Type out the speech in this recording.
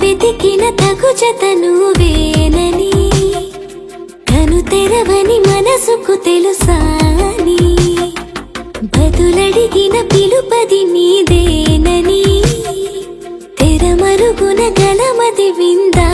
వెతికిన తగు జత నువ్వేనని కను తెరవని మనసుకు తెలుసాని బదులడిగిన పిలుపది నీదేనని తెరమరుగున గలమది విందా